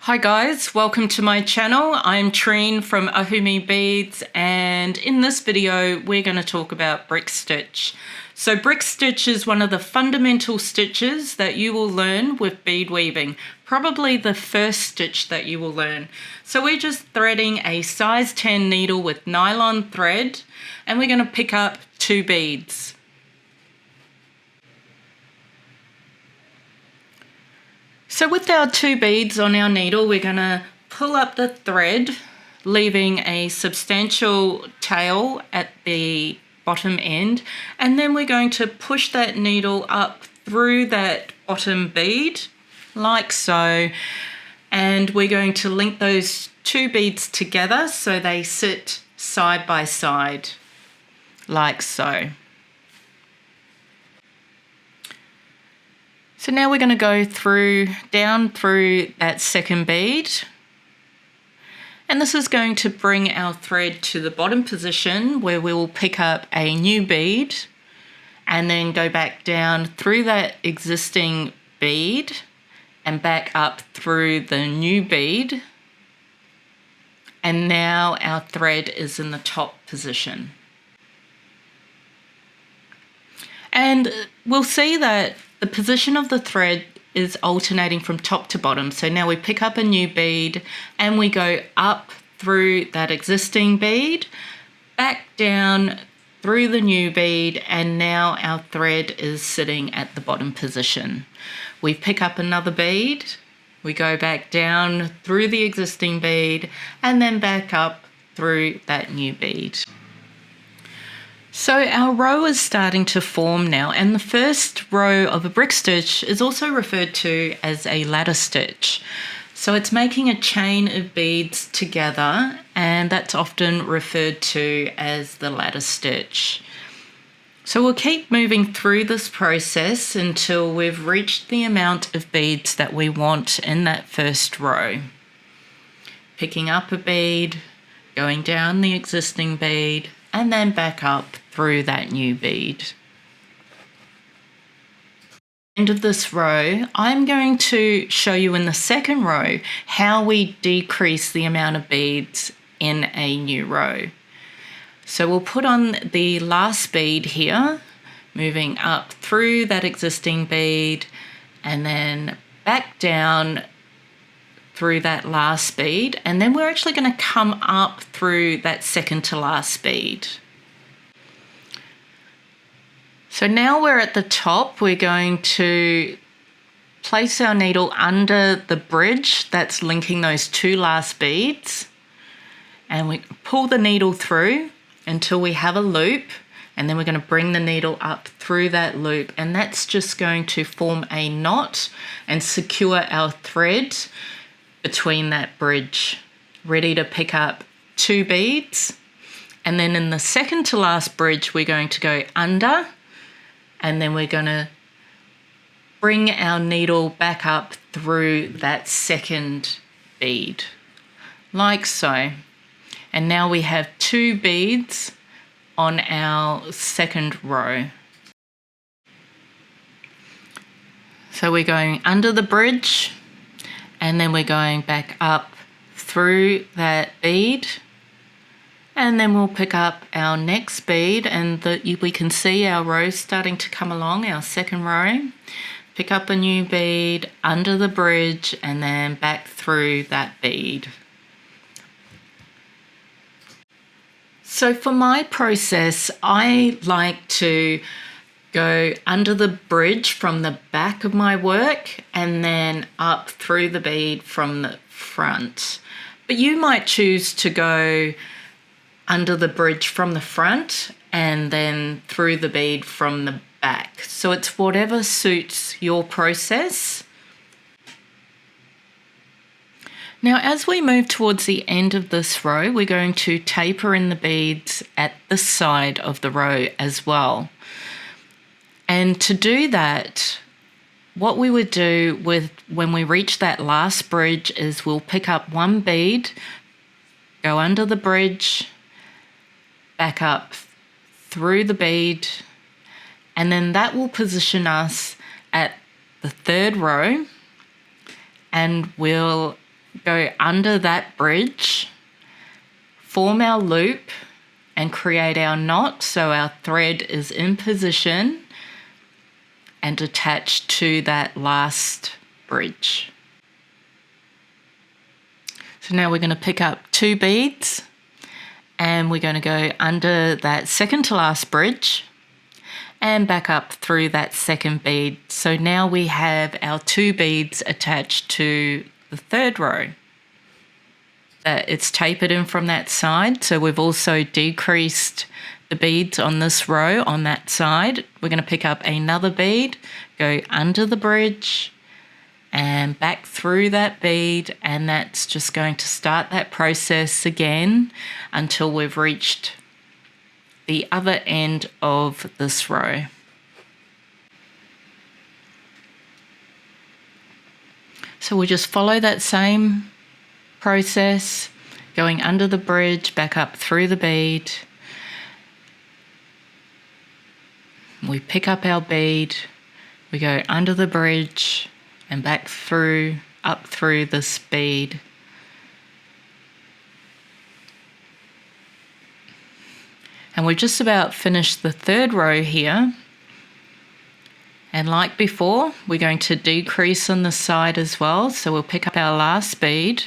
Hi guys, welcome to my channel. I'm Trine from Ahumi Beads, and in this video we're going to talk about brick stitch. So brick stitch is one of the fundamental stitches that you will learn with bead weaving, probably the first stitch that you will learn. So we're just threading a size 10 needle with nylon thread, and we're going to pick up 2 beads. So with our 2 beads on our needle, we're going to pull up the thread, leaving a substantial tail at the bottom end, and then we're going to push that needle up through that bottom bead, like so, and we're going to link those 2 beads together so they sit side by side, like so. So now we're going to go down through that second bead, and this is going to bring our thread to the bottom position where we will pick up a new bead and then go back down through that existing bead and back up through the new bead, and now our thread is in the top position. And we'll see that the position of the thread is alternating from top to bottom. So now we pick up a new bead and we go up through that existing bead, back down through the new bead, and now our thread is sitting at the bottom position. We pick up another bead, we go back down through the existing bead, and then back up through that new bead. So our row is starting to form now, and the first row of a brick stitch is also referred to as a ladder stitch. So it's making a chain of beads together, and that's often referred to as the ladder stitch. So we'll keep moving through this process until we've reached the amount of beads that we want in that first row. Picking up a bead, going down the existing bead, and then back up through that new bead. End of this row, I'm going to show you in the second row how we decrease the amount of beads in a new row. So we'll put on the last bead here, moving up through that existing bead and then back down through that last bead, and then we're actually going to come up through that second to last bead. So now we're at the top, we're going to place our needle under the bridge that's linking those 2 last beads, and we pull the needle through until we have a loop, and then we're going to bring the needle up through that loop, and that's just going to form a knot and secure our thread between that bridge, ready to pick up 2 beads. And then in the second to last bridge, we're going to go under, and then we're going to bring our needle back up through that second bead, like so. And now we have 2 beads on our second row. So we're going under the bridge, and then we're going back up through that bead, and then we'll pick up our next bead, and we can see our row starting to come along, our second row. Pick up a new bead under the bridge and then back through that bead. So for my process, I like to go under the bridge from the back of my work and then up through the bead from the front. But you might choose to go under the bridge from the front and then through the bead from the back. So it's whatever suits your process. Now, as we move towards the end of this row, we're going to taper in the beads at the side of the row as well. And to do that, what we would do when we reach that last bridge is we'll pick up 1 bead, go under the bridge, back up through the bead, and then that will position us at the third row, and we'll go under that bridge, form our loop and create our knot so our thread is in position and attached to that last bridge. So now we're going to pick up 2 beads and we're going to go under that second to last bridge and back up through that second bead. So now we have our 2 beads attached to the third row. It's tapered in from that side, so we've also decreased the beads on this row on that side. We're going to pick up another bead, go under the bridge and back through that bead, and that's just going to start that process again until we've reached the other end of this row. So we'll just follow that same process, going under the bridge, back up through the bead. We pick up our bead, we go under the bridge and back through, up through this bead. And we've just about finished the third row here. And like before, we're going to decrease on the side as well. So we'll pick up our last bead,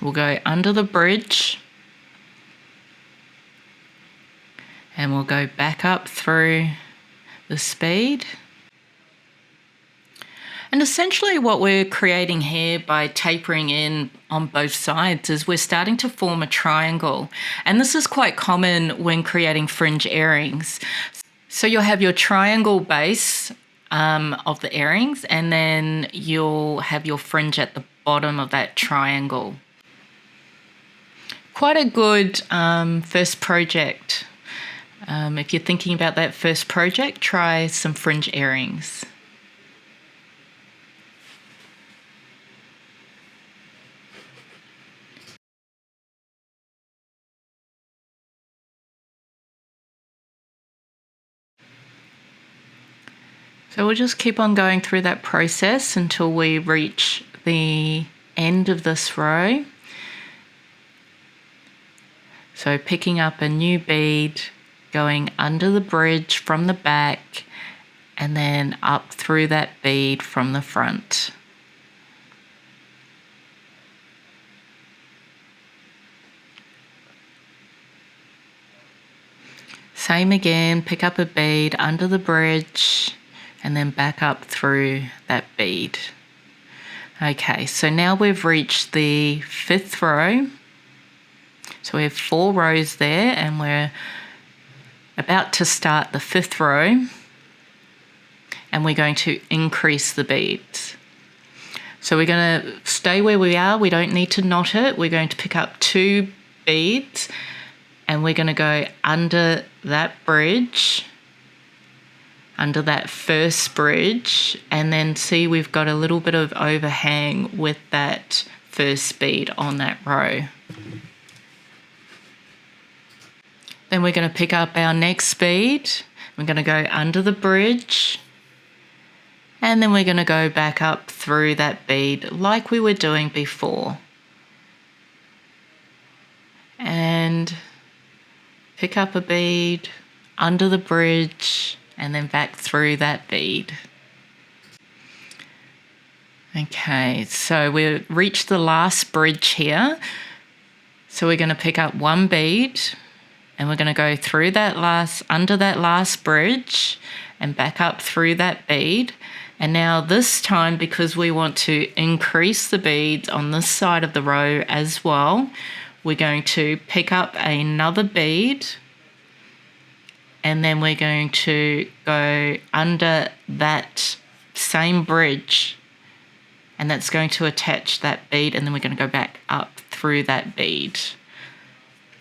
we'll go under the bridge and we'll go back up through the bead. And essentially what we're creating here by tapering in on both sides is we're starting to form a triangle. And this is quite common when creating fringe earrings. So you'll have your triangle base of the earrings, and then you'll have your fringe at the bottom of that triangle. Quite a good first project. If you're thinking about that first project, try some fringe earrings. So we'll just keep on going through that process until we reach the end of this row. So picking up a new bead, going under the bridge from the back, and then up through that bead from the front. Same again, pick up a bead under the bridge, and then back up through that bead. Okay, so now we've reached the 5th row. So we have 4 rows there, and we're about to start the 5th row, and we're going to increase the beads. So we're going to stay where we are. We don't need to knot it. We're going to pick up 2 beads, and we're going to go under that bridge, under that first bridge, and then see we've got a little bit of overhang with that first bead on that row. Then we're going to pick up our next bead. We're going to go under the bridge, and then we're going to go back up through that bead like we were doing before. And pick up a bead under the bridge, and then back through that bead. Okay, so we've reached the last bridge here. So we're going to pick up 1 bead, and we're going to go through that under that last bridge and back up through that bead. And now this time, because we want to increase the beads on this side of the row as well, we're going to pick up another bead, and then we're going to go under that same bridge, and that's going to attach that bead, and then we're going to go back up through that bead.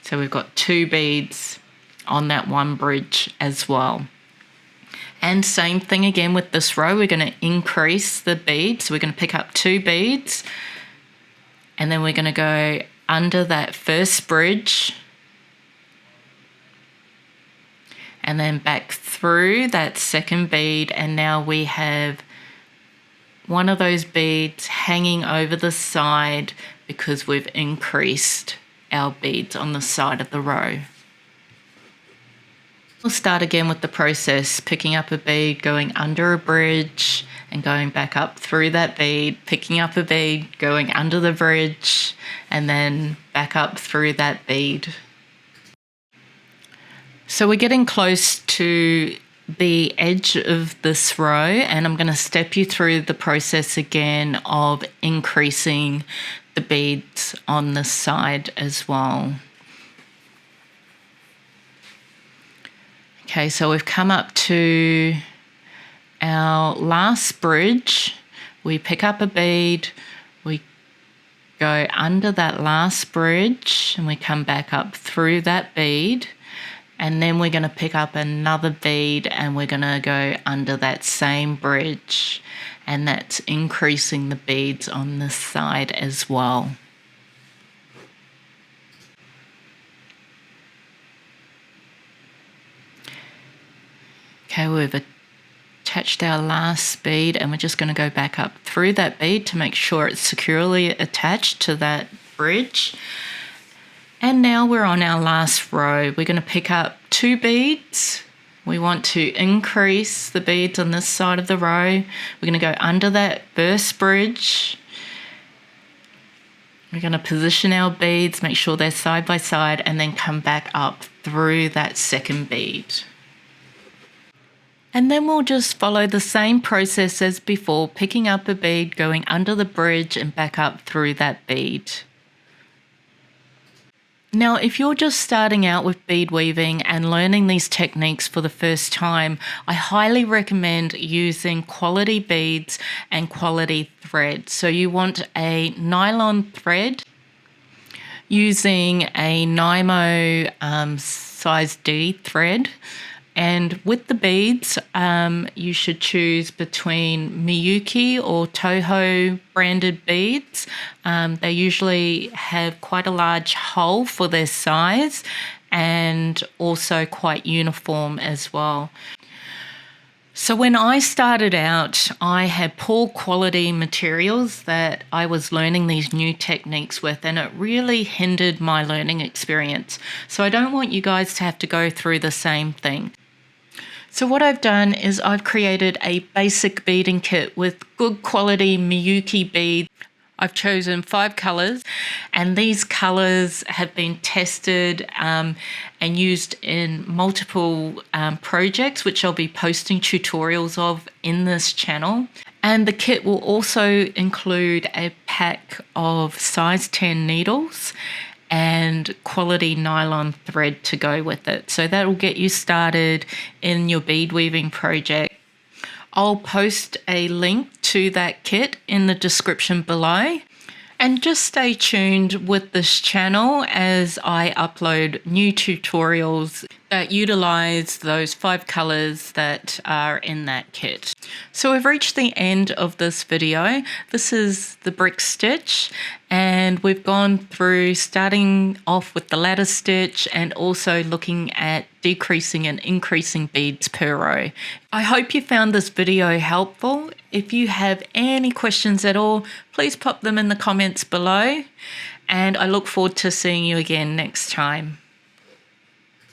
So we've got 2 beads on that 1 bridge as well. And same thing again with this row, we're going to increase the beads. So we're going to pick up 2 beads, and then we're going to go under that first bridge, and then back through that second bead, and now we have one of those beads hanging over the side because we've increased our beads on the side of the row. We'll start again with the process, picking up a bead, going under a bridge and going back up through that bead, picking up a bead, going under the bridge and then back up through that bead. So we're getting close to the edge of this row, and I'm going to step you through the process again of increasing the beads on this side as well. Okay, so we've come up to our last bridge. We pick up a bead, we go under that last bridge and we come back up through that bead, and then we're going to pick up another bead and we're going to go under that same bridge, and that's increasing the beads on this side as well. Okay, we've attached our last bead and we're just going to go back up through that bead to make sure it's securely attached to that bridge. And now we're on our last row. We're going to pick up 2 beads. We want to increase the beads on this side of the row. We're going to go under that first bridge. We're going to position our beads, make sure they're side by side, and then come back up through that second bead. And then we'll just follow the same process as before, picking up a bead, going under the bridge and back up through that bead. Now, if you're just starting out with bead weaving and learning these techniques for the first time, I highly recommend using quality beads and quality thread. So you want a nylon thread using a Nymo size D thread. And with the beads, you should choose between Miyuki or Toho branded beads. They usually have quite a large hole for their size and also quite uniform as well. So when I started out, I had poor quality materials that I was learning these new techniques with, and it really hindered my learning experience. So I don't want you guys to have to go through the same thing. So what I've done is I've created a basic beading kit with good quality Miyuki beads. I've chosen 5 colours, and these colours have been tested and used in multiple projects, which I'll be posting tutorials of in this channel. And the kit will also include a pack of size 10 needles and quality nylon thread to go with it. So that will get you started in your bead weaving project. I'll post a link to that kit in the description below. And just stay tuned with this channel as I upload new tutorials that utilize those 5 colors that are in that kit. So we've reached the end of this video. This is the brick stitch, and we've gone through starting off with the ladder stitch and also looking at decreasing and increasing beads per row. I hope you found this video helpful. If you have any questions at all, please pop them in the comments below, and I look forward to seeing you again next time.